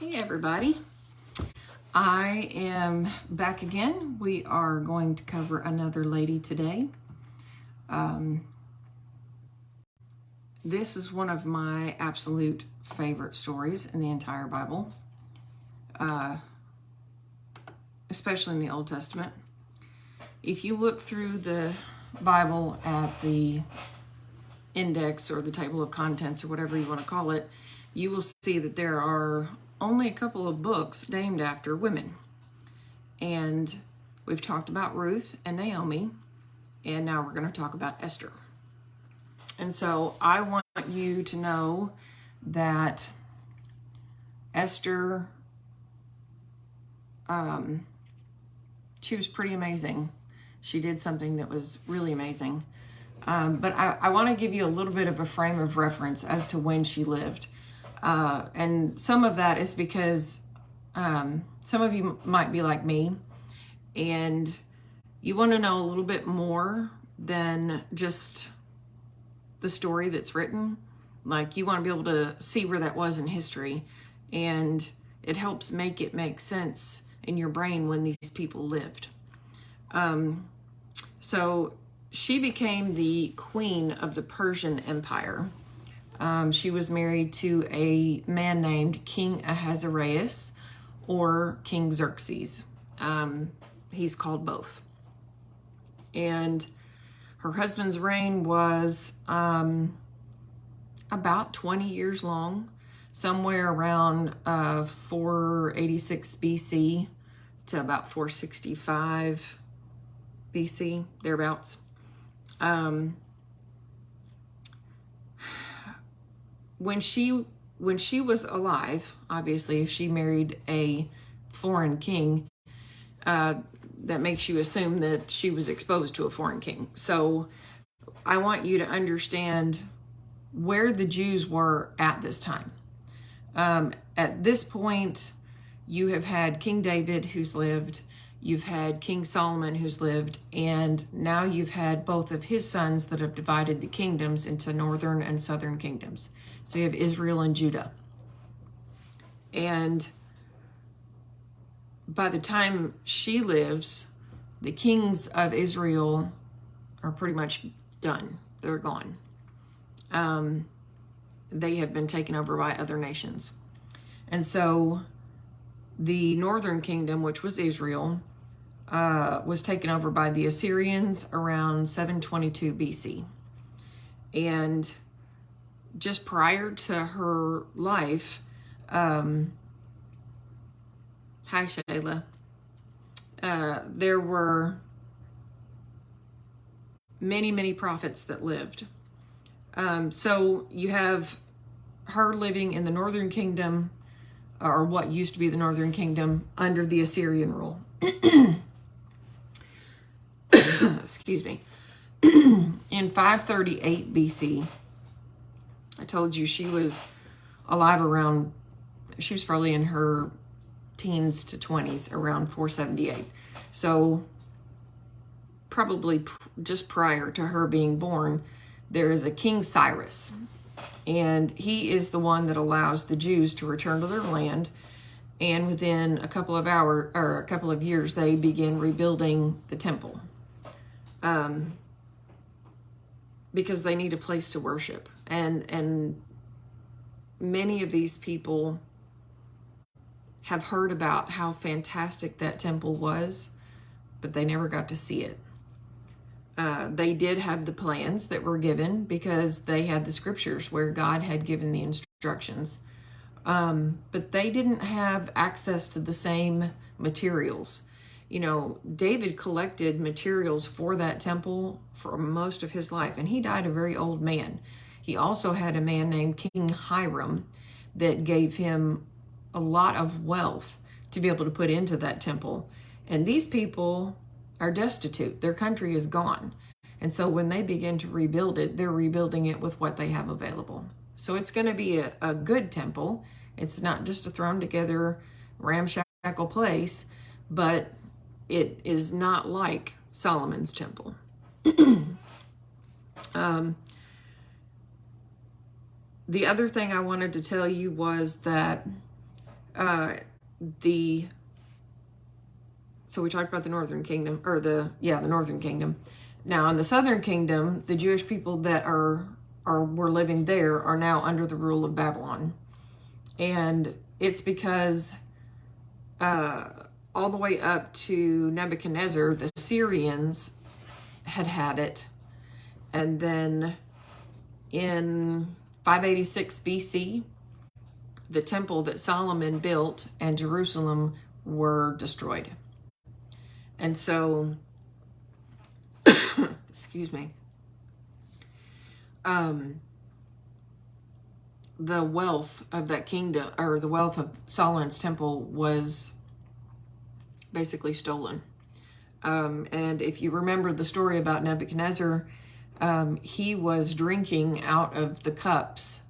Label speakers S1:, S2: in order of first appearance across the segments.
S1: Hey everybody, I am back again. We are going to cover another lady today. This is one of my absolute favorite stories in the entire Bible, especially in the Old Testament. If you look through the Bible at the index or the table of contents or whatever you want to call it, you will see that there are only a couple of books named after women. And we've talked about Ruth and Naomi, and now we're going to talk about Esther. And so I want you to know that Esther, she was pretty amazing. She did something that was really amazing. But I want to give you a little bit of a frame of reference as to when she lived. And some of that is because some of you might be like me and you want to know a little bit more than just the story that's written. Like, you want to be able to see where that was in history, and it helps make it make sense in your brain when these people lived. So she became the queen of the Persian Empire. She was married to a man named King Ahasuerus or King Xerxes. He's called both. And her husband's reign was about 20 years long, somewhere around 486 BC to about 465 BC, thereabouts. When she was alive, obviously, if she married a foreign king, that makes you assume that she was exposed to a foreign king. So I want you to understand where the Jews were at this time. At this point, you have had King David who's lived, you've had King Solomon who's lived, and now you've had both of his sons that have divided the kingdoms into northern and southern kingdoms. So you have Israel and Judah. And by the time she lives, the kings of Israel are pretty much done. They're gone. They have been taken over by other nations. And so the northern kingdom, which was Israel, was taken over by the Assyrians around 722 BC. And just prior to her life, hi Shayla, there were many prophets that lived. So you have her living in the northern kingdom, or what used to be the northern kingdom, under the Assyrian rule. Excuse me. In 538 BC, I told you she was alive around, she was probably in her teens to 20s, around 478. So probably just prior to her being born, there is a King Cyrus. And he is the one that allows the Jews to return to their land. And within a couple of hours, or a couple of years, they begin rebuilding the temple. Because they need a place to worship. And many of these people have heard about how fantastic that temple was, but they never got to see it. They did have the plans that were given because they had the scriptures where God had given the instructions. But they didn't have access to the same materials. You know, David collected materials for that temple for most of his life, and he died a very old man. He also had a man named King Hiram that gave him a lot of wealth to be able to put into that temple. And these people are destitute. Their country is gone. And so when they begin to rebuild it, they're rebuilding it with what they have available. So it's going to be a good temple. It's not just a thrown together ramshackle place, but it is not like Solomon's temple. The other thing I wanted to tell you was that Uh, the so we talked about the northern kingdom, or the northern kingdom. Now in the southern kingdom, the Jewish people that were living there are now under the rule of Babylon, and it's because all the way up to Nebuchadnezzar, the Syrians had it, and then in 586 BC, the temple that Solomon built and Jerusalem were destroyed. And so, excuse me, the wealth of that kingdom, or the wealth of Solomon's temple, was basically stolen. And if you remember the story about Nebuchadnezzar, he was drinking out of the cups.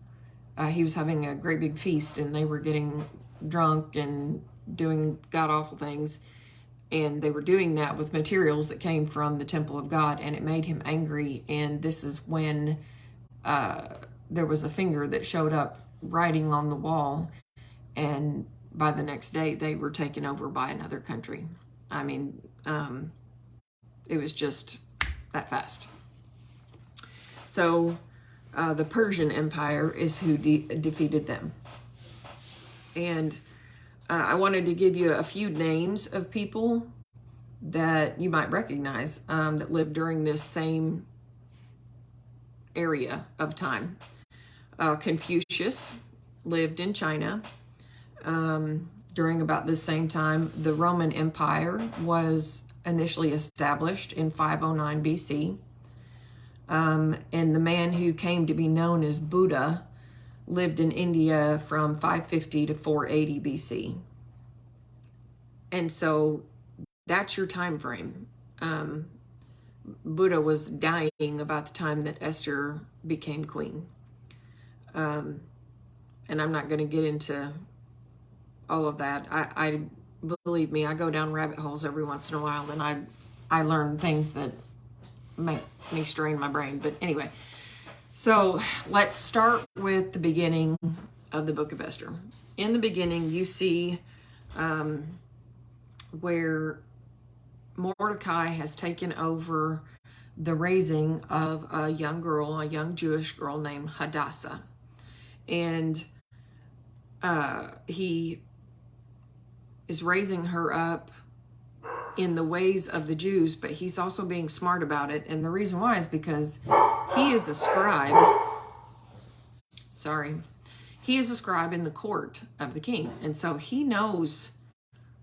S1: He was having a great big feast, and they were getting drunk and doing god-awful things. And they were doing that with materials that came from the temple of God, and it made him angry. And this is when there was a finger that showed up writing on the wall, and by the next day, they were taken over by another country. I mean, it was just that fast. So the Persian Empire is who defeated them. And I wanted to give you a few names of people that you might recognize that lived during this same area of time. Confucius lived in China during about the same time. The Roman Empire was initially established in 509 BC. And the man who came to be known as Buddha lived in India from 550 to 480 BC. And so that's your time frame. Buddha was dying about the time that Esther became queen. And I'm not going to get into all of that. I believe me, I go down rabbit holes every once in a while, and I learn things that make me strain my brain. But anyway, so let's start with the beginning of the book of Esther. In the beginning, you see where Mordecai has taken over the raising of a young girl, a young Jewish girl named Hadassah. And he is raising her up in the ways of the Jews, but he's also being smart about it. And the reason why is because he is a scribe. He is a scribe in the court of the king. And so he knows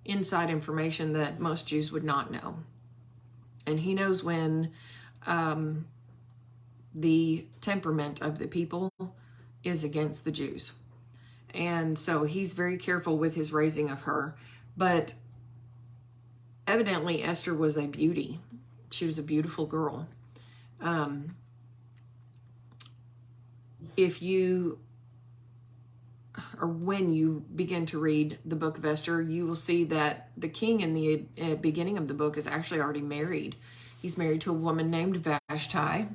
S1: inside information that most Jews would not know. And he knows when the temperament of the people is against the Jews. And so he's very careful with his raising of her. But evidently Esther was a beauty. She was a beautiful girl. When you begin to read the book of Esther, you will see that the king in the beginning of the book is actually already married. He's married to a woman named Vashti.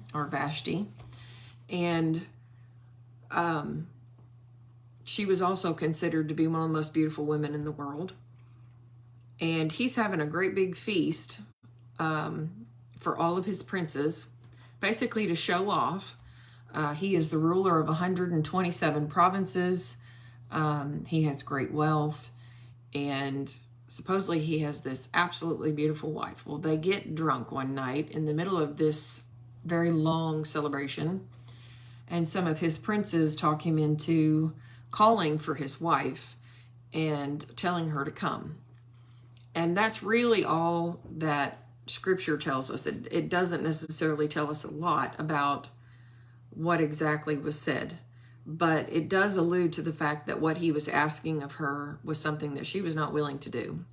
S1: And she was also considered to be one of the most beautiful women in the world. And he's having a great big feast for all of his princes, basically to show off. He is the ruler of 127 provinces. He has great wealth, and supposedly he has this absolutely beautiful wife. Well, they get drunk one night in the middle of this very long celebration, and some of his princes talk him into calling for his wife and telling her to come. And that's really all that scripture tells us. It doesn't necessarily tell us a lot about what exactly was said, but it does allude to the fact that what he was asking of her was something that she was not willing to do.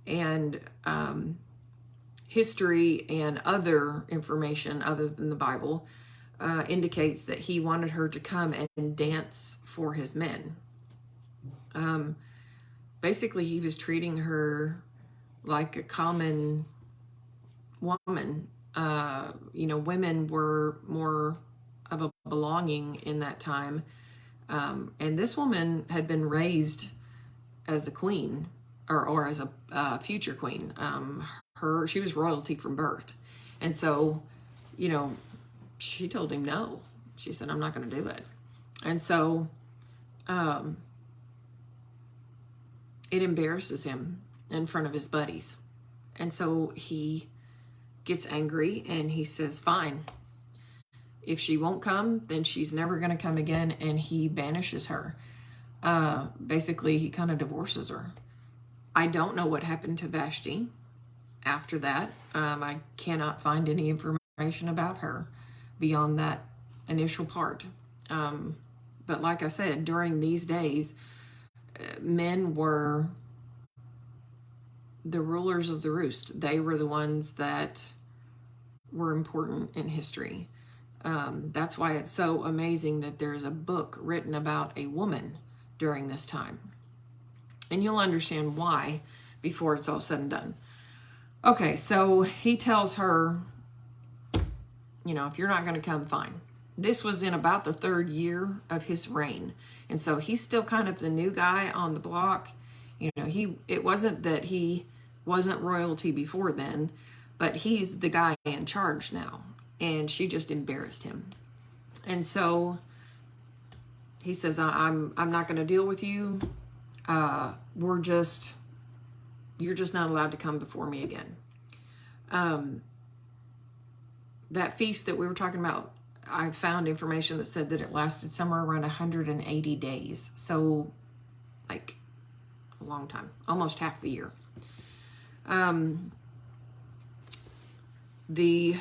S1: And history and other information other than the Bible indicates that he wanted her to come and dance for his men. Basically, he was treating her like a common woman. Women were more of a belonging in that time. And this woman had been raised as a queen, or as a future queen. She was royalty from birth. And so, you know, she told him no. She said, I'm not going to do it. And so it embarrasses him in front of his buddies. And so he gets angry and he says, fine. If she won't come, then she's never going to come again. And he banishes her. Basically, he kind of divorces her. I don't know what happened to Vashti after that. I cannot find any information about her beyond that initial part. But like I said, during these days, men were the rulers of the roost. They were the ones that were important in history. That's why it's so amazing that there's a book written about a woman during this time. And you'll understand why before it's all said and done. Okay, so he tells her, you know, if you're not going to come, fine. This was in about the 3rd year of his reign. And so he's still kind of the new guy on the block. You know, it wasn't that he wasn't royalty before then, but he's the guy in charge now. And she just embarrassed him. And so he says, I'm not going to deal with you. You're just not allowed to come before me again. That feast that we were talking about, I found information that said that it lasted somewhere around 180 days. So like a long time, almost half the year. The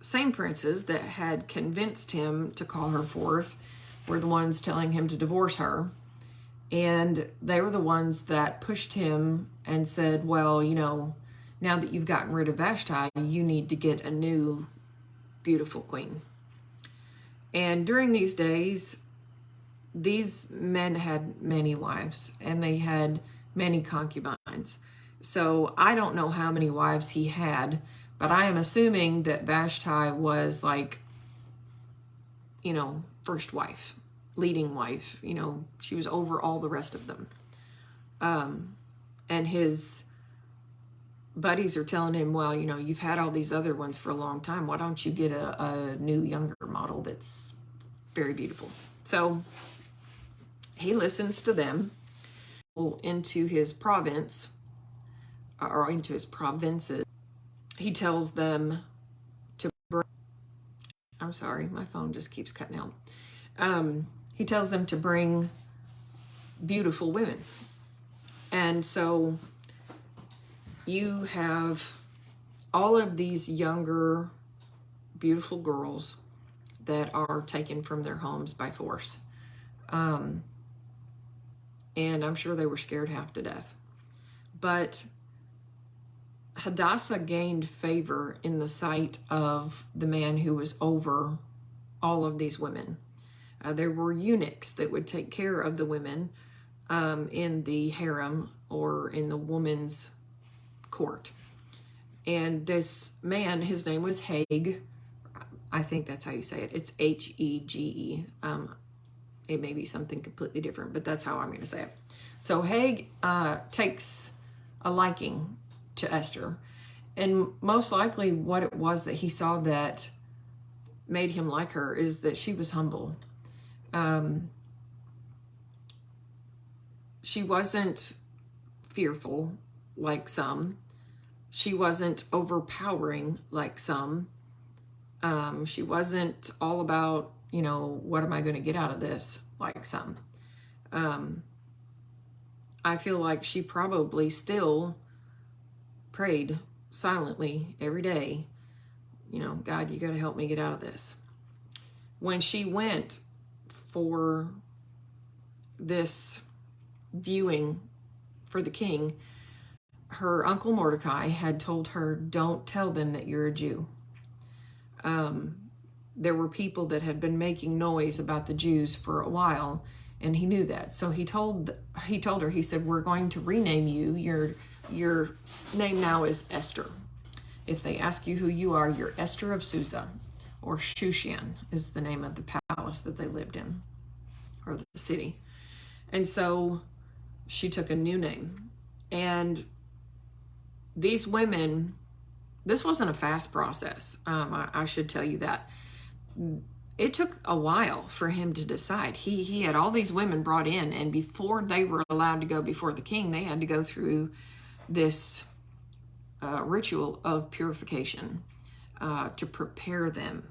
S1: same princes that had convinced him to call her forth were the ones telling him to divorce her. And they were the ones that pushed him and said, well, you know, now that you've gotten rid of Vashti, you need to get a new beautiful queen. And during these days, these men had many wives and they had many concubines. So I don't know how many wives he had, but I am assuming that Vashti was like, you know, first wife, leading wife. You know, she was over all the rest of them. And his buddies are telling him, well, you know, you've had all these other ones for a long time. Why don't you get a new, younger model that's very beautiful? So he listens to them into his province, or into his provinces. He tells them to bring, I'm sorry, my phone just keeps cutting out. He tells them to bring beautiful women. And so you have all of these younger, beautiful girls that are taken from their homes by force. And I'm sure they were scared half to death. But Hadassah gained favor in the sight of the man who was over all of these women. There were eunuchs that would take care of the women in the harem or in the woman's court. And this man, his name was Hege. I think that's how you say it. It's Hege. It may be something completely different, but that's how I'm going to say it. So Hege takes a liking to Esther. And most likely what it was that he saw that made him like her is that she was humble. She wasn't fearful like some. She wasn't overpowering like some. She wasn't all about, you know, what am I going to get out of this like some. I feel like she probably still prayed silently every day, you know, God, you got to help me get out of this. When she went for this viewing for the king, her uncle Mordecai had told her, don't tell them that you're a Jew. There were people that had been making noise about the Jews for a while, and he knew that. So he told her, he said, we're going to rename you. Your name now is Esther. If they ask you who you are, you're Esther of Susa, or Shushan is the name of the palace that they lived in, or the city. And so she took a new name. And these women, this wasn't a fast process. I should tell you that. It took a while for him to decide. He had all these women brought in, and before they were allowed to go before the king, they had to go through this ritual of purification to prepare them.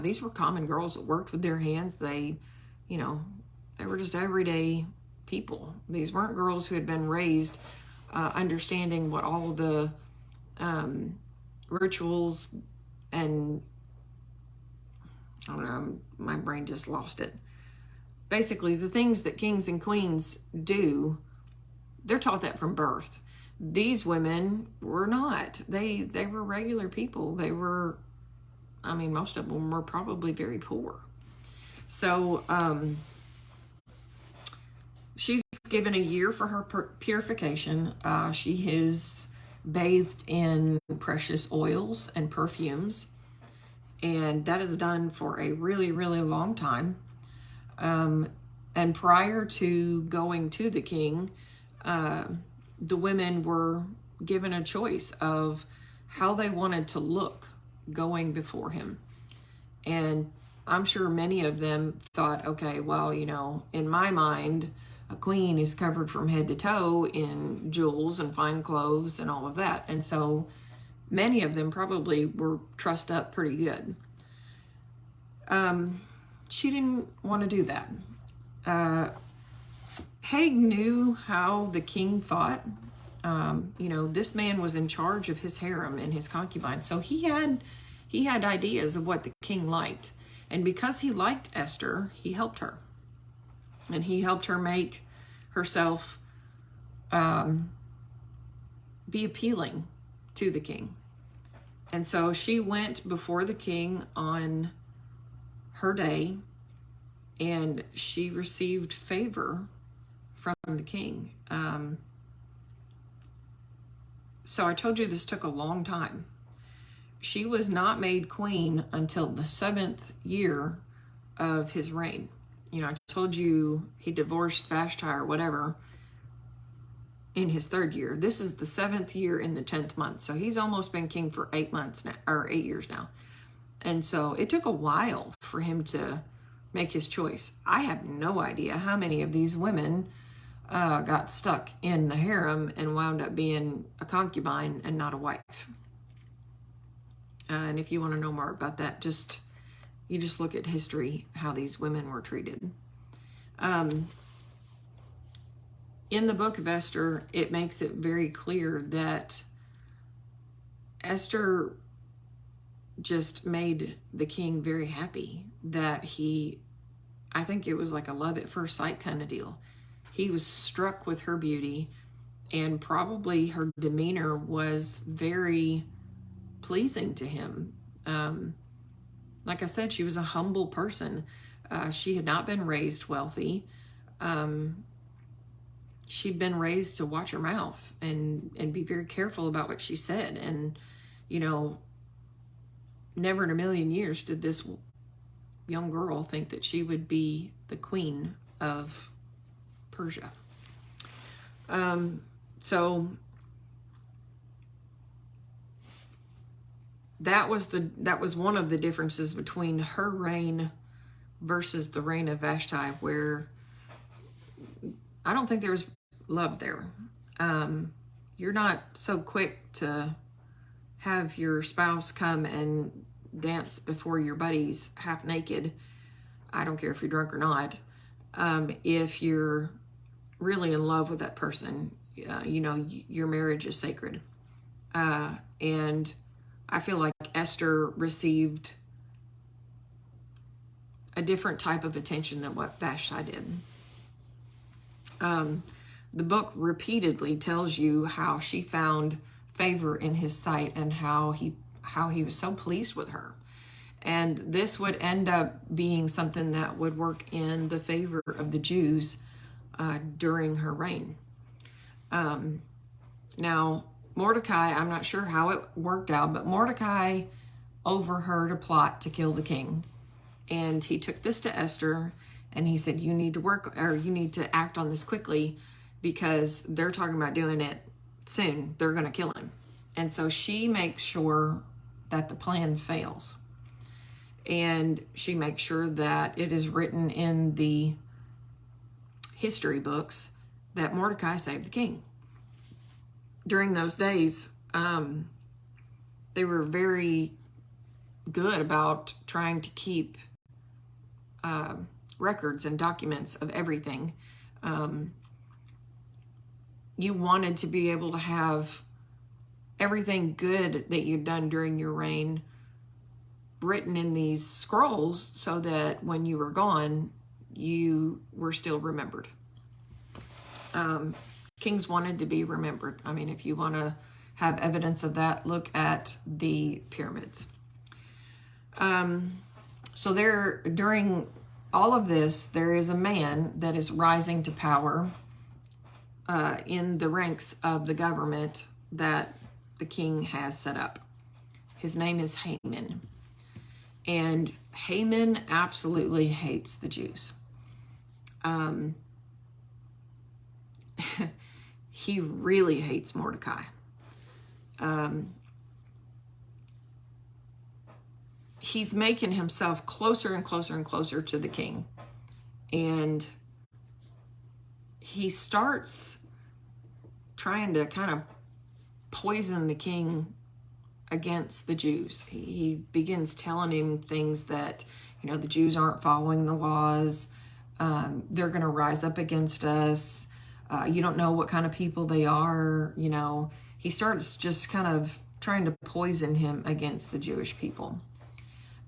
S1: These were common girls that worked with their hands. They were just everyday people. These weren't girls who had been raised understanding what all of the rituals and, I don't know, my brain just lost it. Basically, the things that kings and queens do, they're taught that from birth. These women were not. They were regular people. They were, most of them were probably very poor. So she's given a year for her purification. She is bathed in precious oils and perfumes, and that is done for a really, really long time. And prior to going to the king, the women were given a choice of how they wanted to look going before him. And I'm sure many of them thought, okay, well, in my mind, a queen is covered from head to toe in jewels and fine clothes and all of that. And so many of them probably were trussed up pretty good. She didn't want to do that. Haig knew how the king thought. This man was in charge of his harem and his concubines. So he had ideas of what the king liked. And because he liked Esther, he helped her. And he helped her make herself be appealing to the king. And so she went before the king on her day, and she received favor from the king. So I told you this took a long time. She was not made queen until the 7th year of his reign. I told you he divorced Vashti or whatever in his 3rd year. This is the 7th year in the 10th month. So he's almost been king for 8 months now, or 8 years now. And so it took a while for him to make his choice. I have no idea how many of these women got stuck in the harem and wound up being a concubine and not a wife. And if you want to know more about that, you just look at history, how these women were treated. In the book of Esther, it makes it very clear that Esther just made the king very happy, that I think it was like a love at first sight kind of deal. He was struck with her beauty, and probably her demeanor was very pleasing to him. Like I said, she was a humble person. She had not been raised wealthy. She'd been raised to watch her mouth and be very careful about what she said. And, never in a million years did this young girl think that she would be the queen of Persia. So that was one of the differences between her reign versus the reign of Vashti, where I don't think there was love there. You're not so quick to have your spouse come and dance before your buddies half naked. I don't care if you're drunk or not. If you're really in love with that person, your marriage is sacred. And I feel like Esther received a different type of attention than what Vashti did. The book repeatedly tells you how she found favor in his sight and how he was so pleased with her. And this would end up being something that would work in the favor of the Jews during her reign. Now, Mordecai, I'm not sure how it worked out, but Mordecai overheard a plot to kill the king. And he took this to Esther, and he said, you need to act on this quickly, because they're talking about doing it soon. They're going to kill him. And so she makes sure that the plan fails. And she makes sure that it is written in the history books that Mordecai saved the king. During those days, they were very good about trying to keep records and documents of everything. You wanted to be able to have everything good that you'd done during your reign written in these scrolls so that when you were gone, you were still remembered. Kings wanted to be remembered. I mean, if you want to have evidence of that, look at the pyramids. So there, during all of this, there is a man that is rising to power in the ranks of the government that the king has set up. His name is Haman. And Haman absolutely hates the Jews. He really hates Mordecai. He's making himself closer and closer and closer to the king. And he starts trying to kind of poison the king against the Jews. He begins telling him things that, the Jews aren't following the laws. They're going to rise up against us. You don't know what kind of people they are. He starts just kind of trying to poison him against the Jewish people.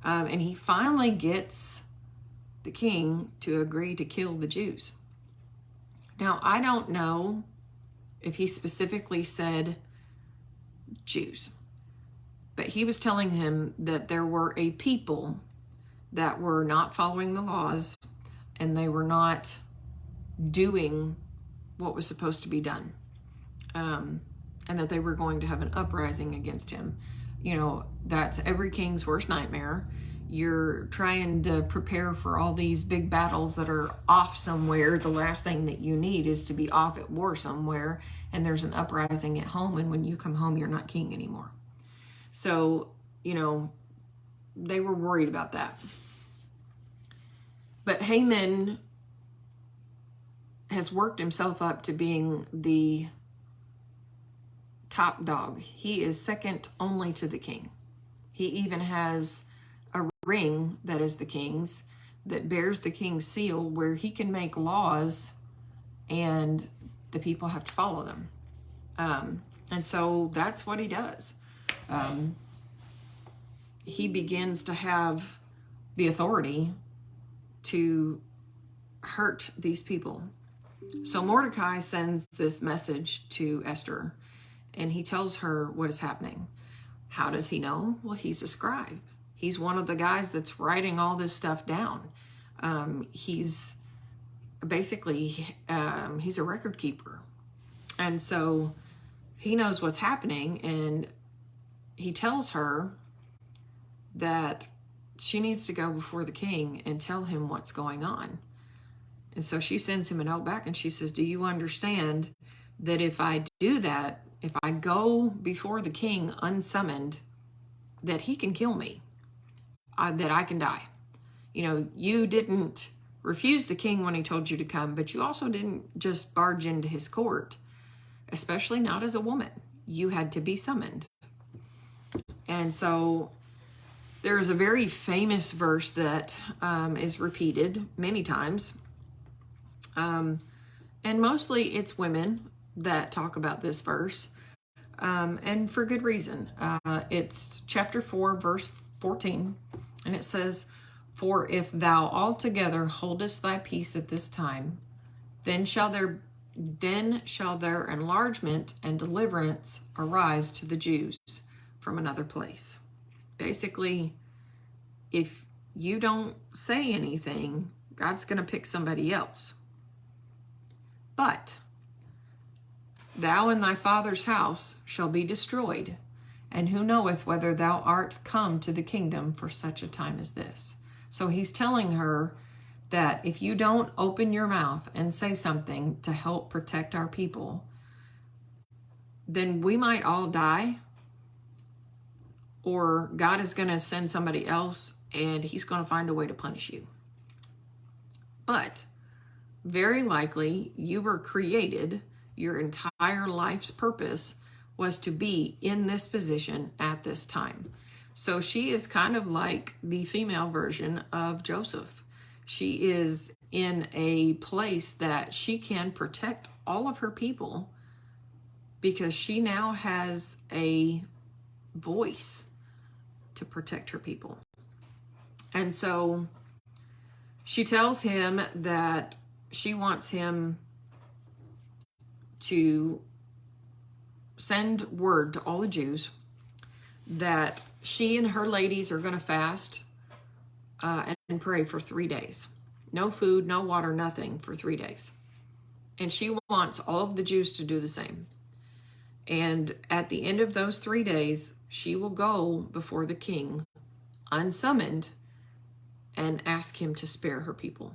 S1: And he finally gets the king to agree to kill the Jews. Now, I don't know if he specifically said Jews, but he was telling him that there were a people that were not following the laws and they were not doing what was supposed to be done. And that they were going to have an uprising against him. That's every king's worst nightmare. You're trying to prepare for all these big battles that are off somewhere. The last thing that you need is to be off at war somewhere, and there's an uprising at home, and when you come home, you're not king anymore. So, they were worried about that. But Haman has worked himself up to being the top dog. He is second only to the king. He even has a ring that is the king's, that bears the king's seal, where he can make laws and the people have to follow them. And so that's what he does. He begins to have the authority to hurt these people. So Mordecai sends this message to Esther, and he tells her what is happening. How does he know? Well, he's a scribe. He's one of the guys that's writing all this stuff down. He's basically, he's a record keeper. And so he knows what's happening, and he tells her that she needs to go before the king and tell him what's going on. And so she sends him a note back, and she says, do you understand that if I do that, if I go before the king unsummoned, that he can kill me, that I can die? You didn't refuse the king when he told you to come, but you also didn't just barge into his court, especially not as a woman. You had to be summoned. And so there's a very famous verse that is repeated many times. And mostly it's women that talk about this verse, and for good reason. It's chapter 4, verse 14, and it says, for if thou altogether holdest thy peace at this time, then shall their enlargement and deliverance arise to the Jews from another place. Basically, if you don't say anything, God's going to pick somebody else. But thou and thy father's house shall be destroyed, and who knoweth whether thou art come to the kingdom for such a time as this? So he's telling her that if you don't open your mouth and say something to help protect our people, then we might all die, or God is going to send somebody else and he's going to find a way to punish you. But very likely you were created, your entire life's purpose was to be in this position at this time. So she is kind of like the female version of Joseph. She is in a place that she can protect all of her people because she now has a voice to protect her people. And so she tells him that she wants him to send word to all the Jews that she and her ladies are going to fast and pray for 3 days. No food, no water, nothing for 3 days. And she wants all of the Jews to do the same. And at the end of those 3 days, she will go before the king unsummoned and ask him to spare her people.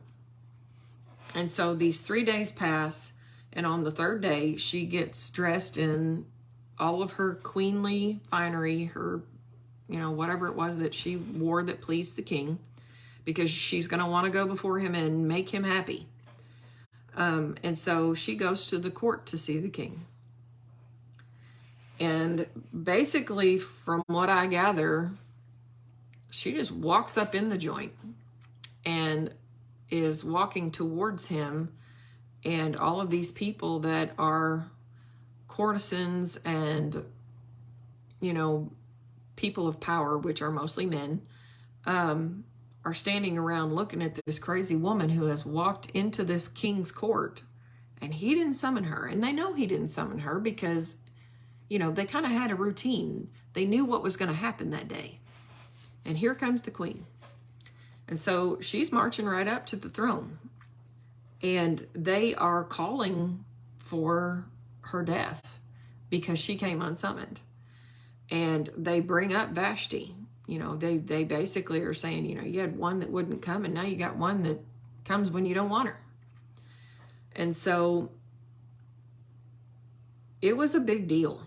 S1: And so these 3 days pass, and on the third day, she gets dressed in all of her queenly finery, her, whatever it was that she wore that pleased the king, because she's going to want to go before him and make him happy. And so she goes to the court to see the king. And basically, from what I gather, she just walks up in the joint and is walking towards him, and all of these people that are courtesans and, people of power, which are mostly men, are standing around looking at this crazy woman who has walked into this king's court, and he didn't summon her. And they know he didn't summon her because, they kind of had a routine. They knew what was going to happen that day. And here comes the queen. And so she's marching right up to the throne. And they are calling for her death because she came unsummoned. And they bring up Vashti. They basically are saying, you had one that wouldn't come, and now you got one that comes when you don't want her. And so it was a big deal.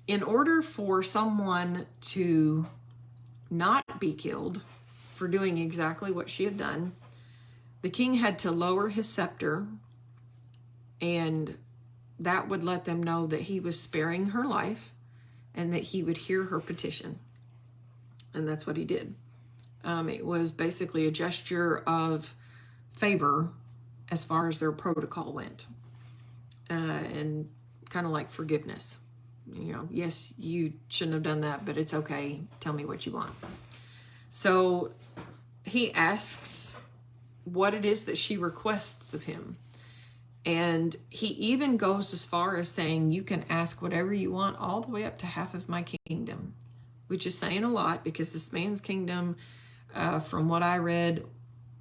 S1: In order for someone to not be killed for doing exactly what she had done, the king had to lower his scepter, and that would let them know that he was sparing her life and that he would hear her petition. And that's what he did. It was basically a gesture of favor as far as their protocol went, and kind of like forgiveness. Yes, you shouldn't have done that, but it's okay. Tell me what you want. So he asks what it is that she requests of him. And he even goes as far as saying, you can ask whatever you want, all the way up to half of my kingdom, which is saying a lot, because this man's kingdom, from what I read,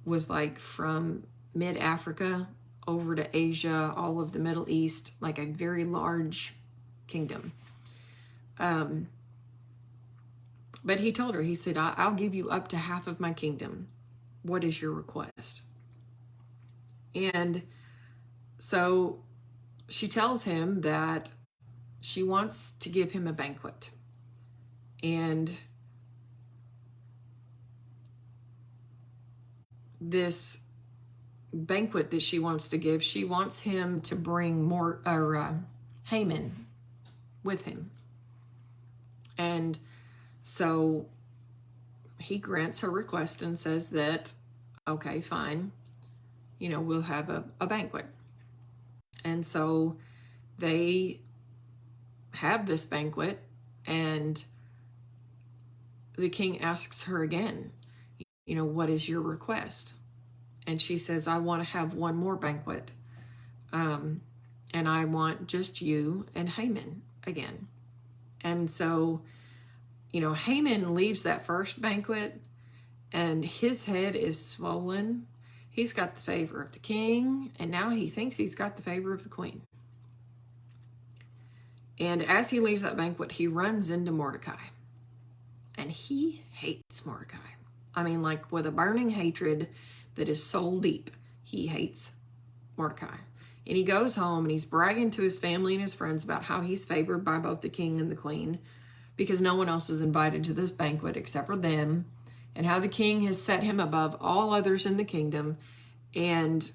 S1: was like from mid-Africa over to Asia, all of the Middle East, like a very large kingdom. But he told her, he said, I'll give you up to half of my kingdom. What is your request? And so she tells him that she wants to give him a banquet. And this banquet that she wants to give, she wants him to bring Haman with him. And so he grants her request and says that, okay, fine, we'll have a banquet. And so they have this banquet, and the king asks her again, what is your request? And she says, I want to have one more banquet. And I want just you and Haman again. And so, Haman leaves that first banquet, and his head is swollen. He's got the favor of the king, and now he thinks he's got the favor of the queen. And as he leaves that banquet, he runs into Mordecai. And he hates Mordecai. I mean, like with a burning hatred that is soul deep, he hates Mordecai. And he goes home and he's bragging to his family and his friends about how he's favored by both the king and the queen because no one else is invited to this banquet except for them, and how the king has set him above all others in the kingdom. And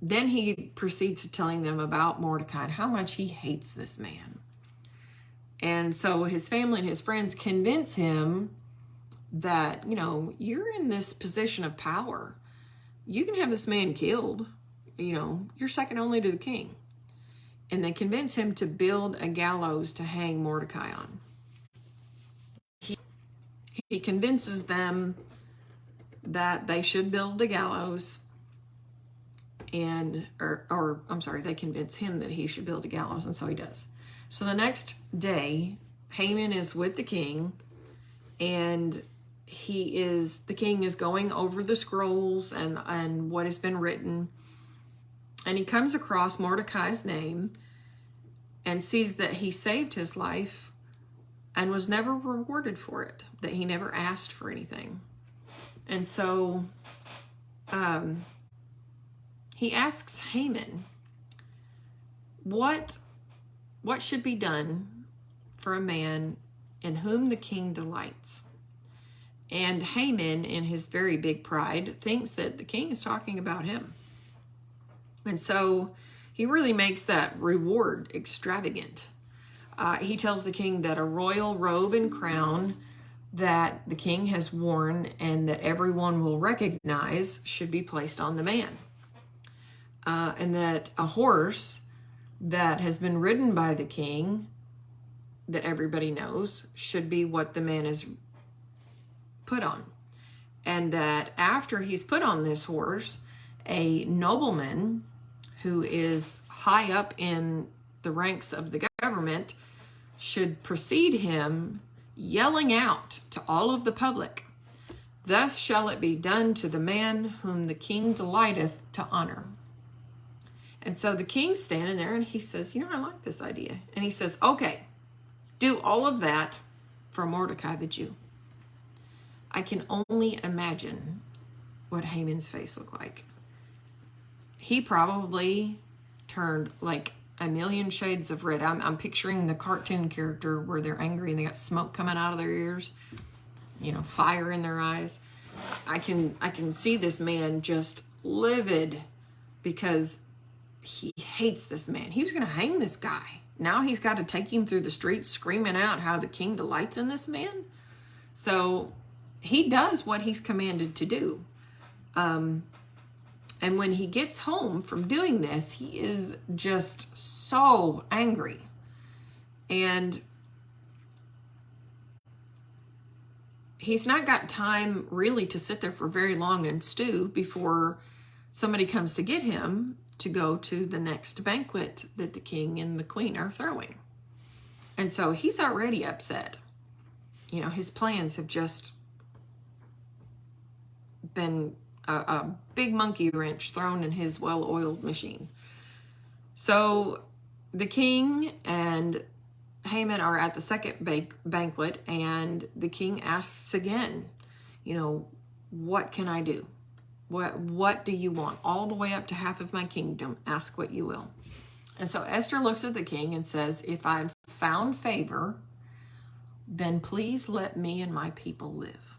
S1: then he proceeds to telling them about Mordecai and how much he hates this man. And so his family and his friends convince him that, you know, you're in this position of power. You can have this man killed. You know, you're second only to the king. And they convince him to build a gallows to hang Mordecai on. He convinces them that they should build a gallows, and they convince him that he should build a gallows, and so he does. So the next day, Haman is with the king, and the king is going over the scrolls and what has been written, and he comes across Mordecai's name and sees that he saved his life and was never rewarded for it, that he never asked for anything. And so he asks Haman, what should be done for a man in whom the king delights? And Haman, in his very big pride, thinks that the king is talking about him. And so he really makes that reward extravagant. He tells the king that a royal robe and crown that the king has worn and that everyone will recognize should be placed on the man. And that a horse that has been ridden by the king, that everybody knows, should be what the man is put on. And that after he's put on this horse, a nobleman who is high up in the ranks of the government should precede him, yelling out to all of the public, "Thus shall it be done to the man whom the king delighteth to honor." And so the king's standing there and he says, you know, I like this idea. And he says, okay, do all of that for Mordecai the Jew. I can only imagine what Haman's face looked like. He probably turned like a million shades of red. I'm picturing the cartoon character where they're angry and they got smoke coming out of their ears, you know, fire in their eyes. I can see this man just livid because he hates this man. He was going to hang this guy. Now he's got to take him through the streets screaming out how the king delights in this man. So he does what he's commanded to do. And when he gets home from doing this, he is just so angry. And he's not got time really to sit there for very long and stew before somebody comes to get him to go to the next banquet that the king and the queen are throwing. And so he's already upset. You know, his plans have just been a big monkey wrench thrown in his well-oiled machine. So the king and Haman are at the second banquet, and the king asks again, you know, what can I do? What do you want? All the way up to half of my kingdom, ask what you will. And so Esther looks at the king and says, if I've found favor, then please let me and my people live.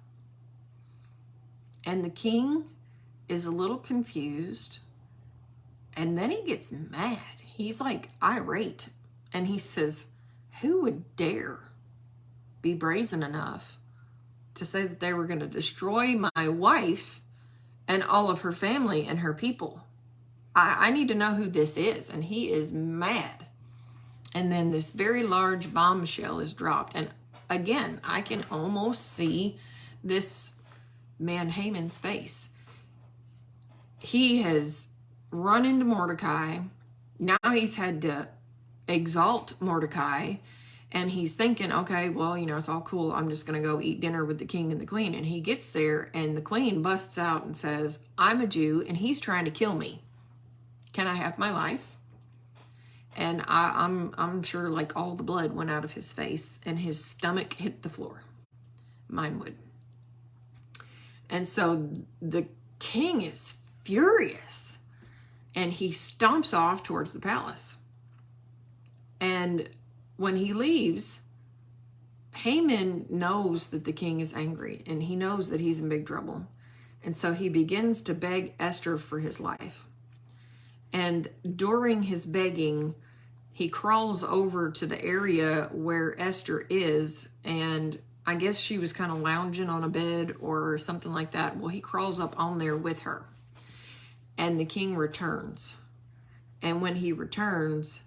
S1: And the king is a little confused, and then he gets mad. He's like irate, and he says, who would dare be brazen enough to say that they were going to destroy my wife and all of her family and her people? I need to know who this is. And he is mad. And then this very large bombshell is dropped. And again, I can almost see this man Haman's face. He has run into Mordecai. Now he's had to exalt Mordecai. And he's thinking, okay, well, you know, it's all cool. I'm just going to go eat dinner with the king and the queen. And he gets there and the queen busts out and says, I'm a Jew and he's trying to kill me. Can I have my life? And I'm sure like all the blood went out of his face and his stomach hit the floor. Mine would. And so the king is furious, and he stomps off towards the palace. And when he leaves, Haman knows that the king is angry, and he knows that he's in big trouble. And so he begins to beg Esther for his life. And during his begging, he crawls over to the area where Esther is, and I guess she was kind of lounging on a bed or something like that. Well, he crawls up on there with her, and the king returns. And when he returns,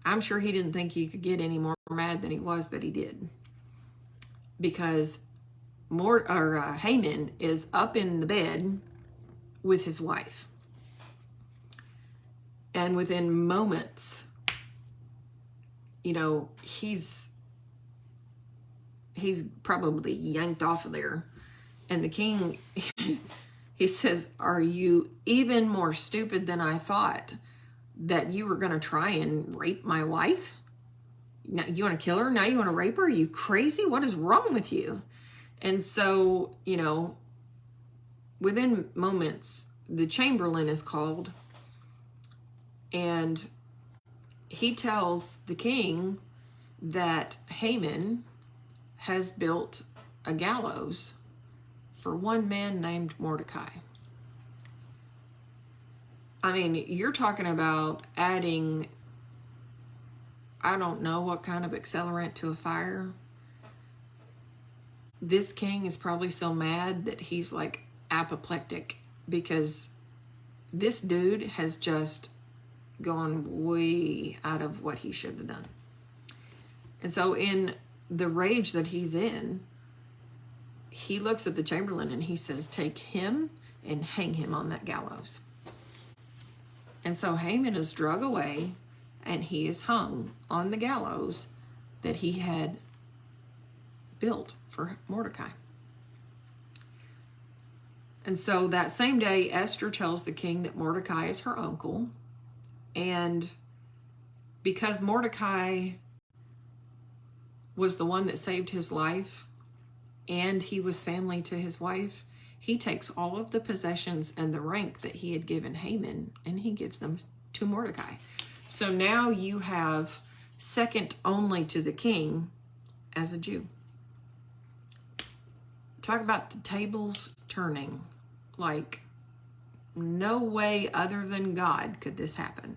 S1: I'm sure he didn't think he could get any more mad than he was, but he did. Because Haman is up in the bed with his wife. And within moments, he's probably yanked off of there. And the king, he says, "Are you even more stupid than I thought, that you were going to try and rape my wife? Now, you want to kill her? Now you want to rape her? Are you crazy? What is wrong with you?" And so, within moments, the chamberlain is called, and he tells the king that Haman has built a gallows for one man named Mordecai. I mean, you're talking about adding, I don't know what kind of accelerant to a fire. This king is probably so mad that he's like apoplectic, because this dude has just gone way out of what he should have done. And so in the rage that he's in, he looks at the chamberlain and he says, "Take him and hang him on that gallows." And so Haman is dragged away, and he is hung on the gallows that he had built for Mordecai. And so that same day, Esther tells the king that Mordecai is her uncle. And because Mordecai was the one that saved his life, and he was family to his wife, he takes all of the possessions and the rank that he had given Haman, and he gives them to Mordecai. So now you have second only to the king as a Jew. Talk about the tables turning. Like, no way other than God could this happen.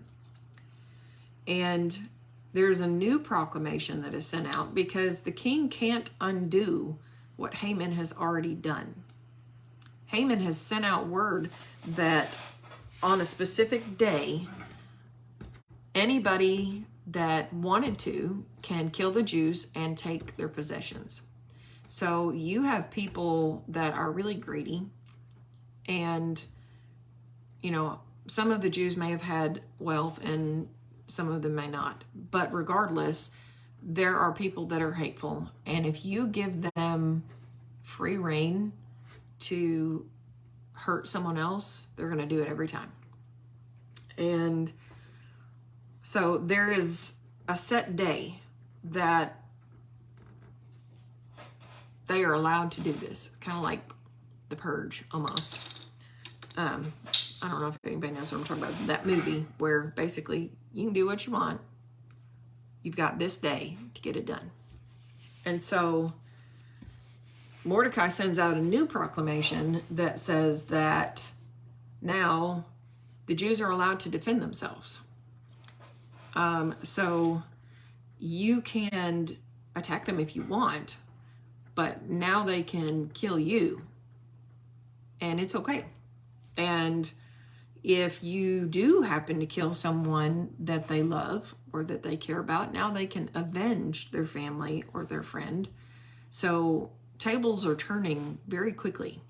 S1: And there's a new proclamation that is sent out, because the king can't undo what Haman has already done. Haman has sent out word that on a specific day, anybody that wanted to can kill the Jews and take their possessions. So you have people that are really greedy, and some of the Jews may have had wealth and some of them may not, but regardless, there are people that are hateful, and if you give them free reign to hurt someone else, they're going to do it every time. And so there is a set day that they are allowed to do this. Kind of like the Purge, almost. I don't know if anybody knows what I'm talking about. That movie where basically you can do what you want. You've got this day to get it done. And so Mordecai sends out a new proclamation that says that now the Jews are allowed to defend themselves. So you can attack them if you want, but now they can kill you, and it's okay. And if you do happen to kill someone that they love or that they care about, now they can avenge their family or their friend. So tables are turning very quickly.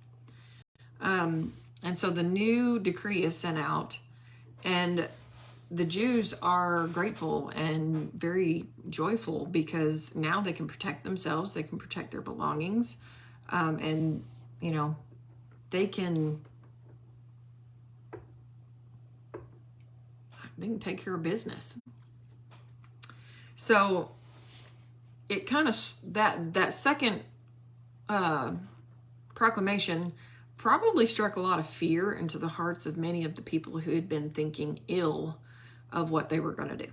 S1: And so the new decree is sent out, and the Jews are grateful and very joyful, because now they can protect themselves, they can protect their belongings, and they can take care of business. So it kind of, that second proclamation probably struck a lot of fear into the hearts of many of the people who had been thinking ill of what they were going to do.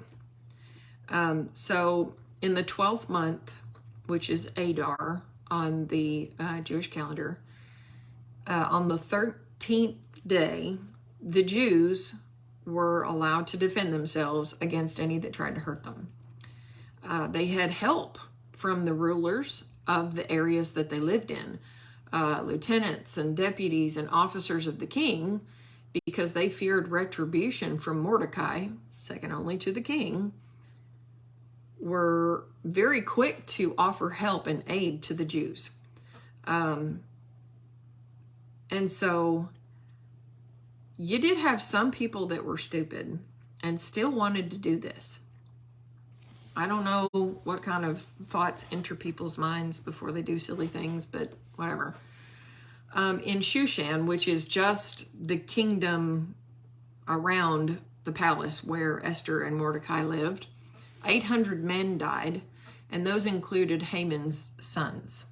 S1: So in the 12th month, which is Adar on the Jewish calendar, on the 13th day, the Jews were allowed to defend themselves against any that tried to hurt them. They had help from the rulers of the areas that they lived in, lieutenants and deputies and officers of the king, because they feared retribution from Mordecai, second only to the king, were very quick to offer help and aid to the Jews. And so you did have some people that were stupid and still wanted to do this. I don't know what kind of thoughts enter people's minds before they do silly things, but whatever. In Shushan, which is just the kingdom around the palace where Esther and Mordecai lived, 800 men died, and those included Haman's sons.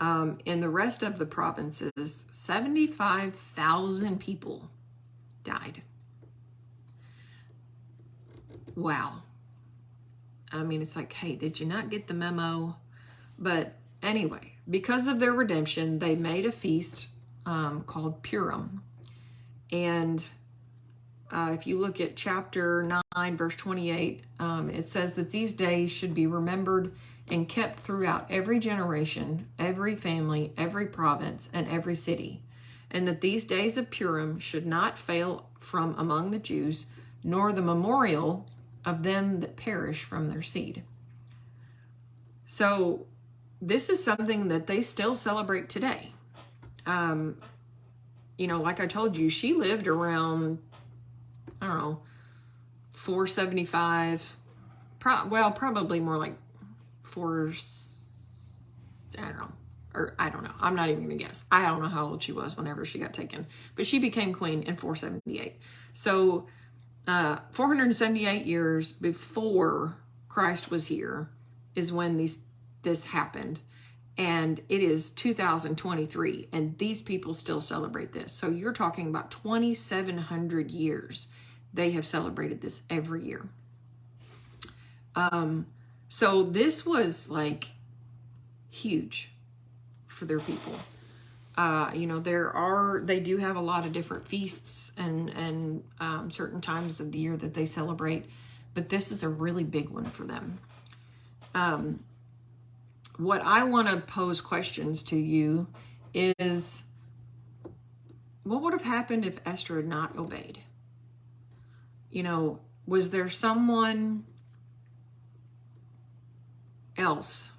S1: In the rest of the provinces, 75,000 people died. Wow. I mean, it's like, hey, did you not get the memo? But anyway, because of their redemption, they made a feast called Purim. And if you look at chapter 9, verse 28, it says that these days should be remembered and kept throughout every generation, every family, every province, and every city. And that these days of Purim should not fail from among the Jews, nor the memorial of them that perish from their seed. So this is something that they still celebrate today. Like I told you, she lived around, I don't know, 475, probably more like I don't know. I'm not even going to guess. I don't know how old she was whenever she got taken, but she became queen in 478. So 478 years before Christ was here is when this happened. And it is 2023, and these people still celebrate this. So you're talking about 2,700 years. They have celebrated this every year. So this was like huge for their people. They do have a lot of different feasts and certain times of the year that they celebrate, but this is a really big one for them. What I want to pose questions to you is, what would have happened if Esther had not obeyed? Was there someone else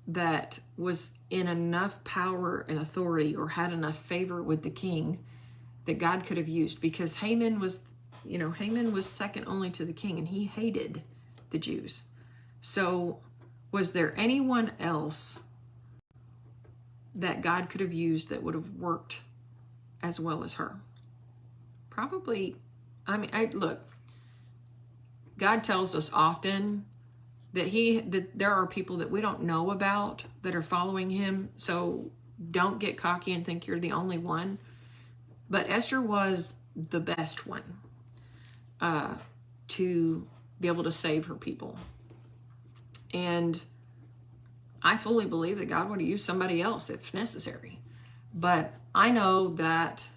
S1: that was in enough power and authority or had enough favor with the king that God could have used? Because Haman was second only to the king, and he hated the Jews. So was there anyone else that God could have used that would have worked as well as her? Probably. Look, God tells us often that there are people that we don't know about that are following him. So don't get cocky and think you're the only one. But Esther was the best one to be able to save her people. And I fully believe that God would have used somebody else if necessary. But I know that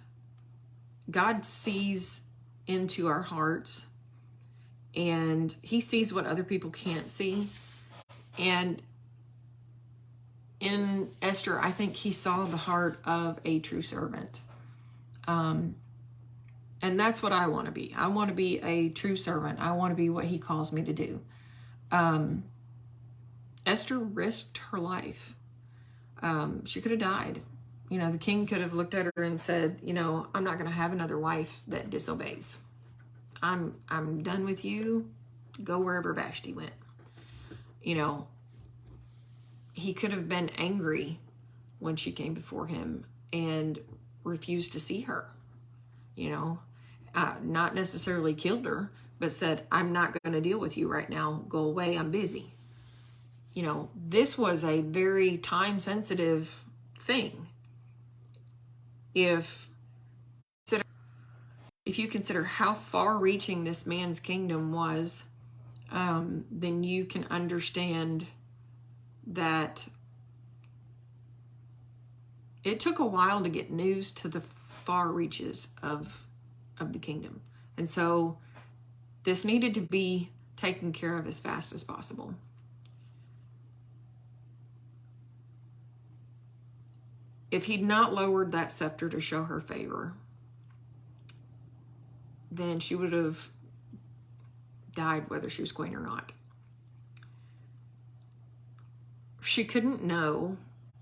S1: God sees into our hearts, and he sees what other people can't see. And in Esther, I think he saw the heart of a true servant. And that's what I want to be. I want to be a true servant. I want to be what he calls me to do. Esther risked her life. She could have died. The king could have looked at her and said, I'm not going to have another wife that disobeys. I'm done with you. Go wherever Vashti went. He could have been angry when she came before him and refused to see her. Not necessarily killed her, but said, I'm not going to deal with you right now. Go away. I'm busy. This was a very time-sensitive thing. If if you consider how far-reaching this man's kingdom was, then you can understand that it took a while to get news to the far reaches of the kingdom. And so this needed to be taken care of as fast as possible. If he'd not lowered that scepter to show her favor, then she would have died whether she was queen or not. She couldn't know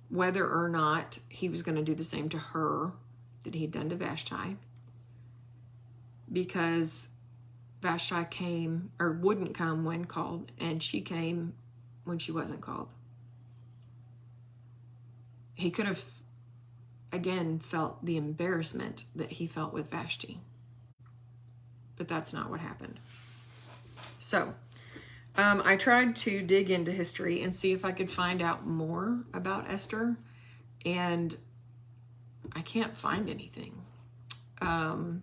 S1: whether or not he was going to do the same to her that he'd done to Vashti, because Vashti came, or wouldn't come when called, and she came when she wasn't called. He could have, again, felt the embarrassment that he felt with Vashti. But that's not what happened. So, I tried to dig into history and see if I could find out more about Esther, and I can't find anything. I'm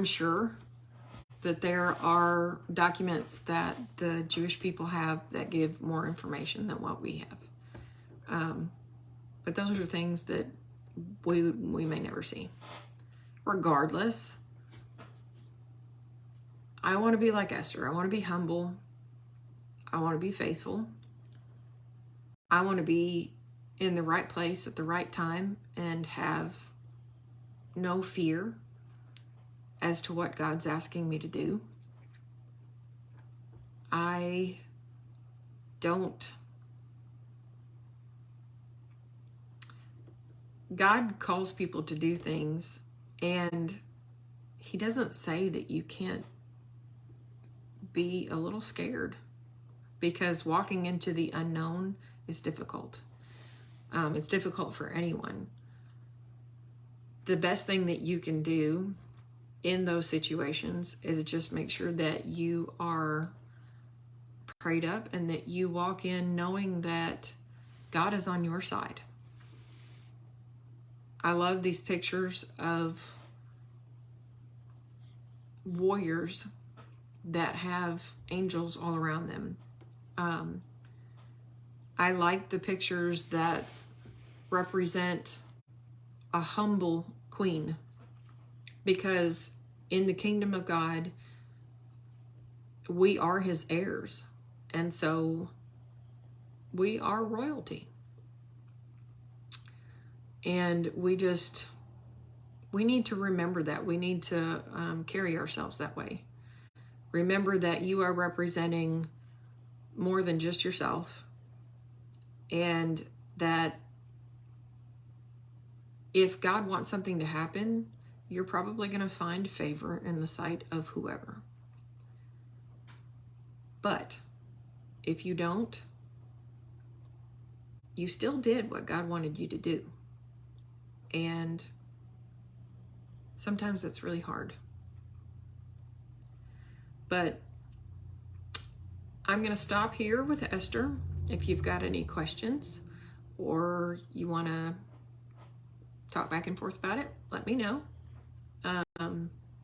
S1: sure that there are documents that the Jewish people have that give more information than what we have. But those are things that we may never see. Regardless, I want to be like Esther. I want to be humble. I want to be faithful. I want to be in the right place at the right time and have no fear as to what God's asking me to do. God calls people to do things, and he doesn't say that you can't be a little scared, because walking into the unknown is difficult. It's difficult for anyone. The best thing that you can do in those situations is just make sure that you are prayed up and that you walk in knowing that God is on your side. I love these pictures of warriors that have angels all around them. I like the pictures that represent a humble queen, because in the kingdom of God, we are his heirs, and so we are royalty. And we need to remember that. We need to carry ourselves that way. Remember that you are representing more than just yourself, and that if God wants something to happen, you're probably going to find favor in the sight of whoever. But if you don't, you still did what God wanted you to do. And sometimes that's really hard. But I'm going to stop here with Esther. If you've got any questions or you want to talk back and forth about it, let me know.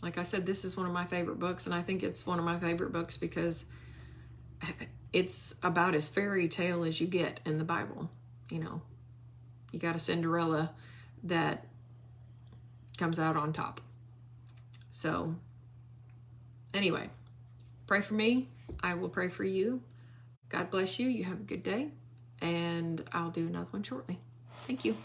S1: Like I said, this is one of my favorite books, and I think it's one of my favorite books because it's about as fairy tale as you get in the Bible. You know, you got a Cinderella that comes out on top. So anyway, pray for me. I will pray for you. God bless you. You have a good day, and I'll do another one shortly. Thank you.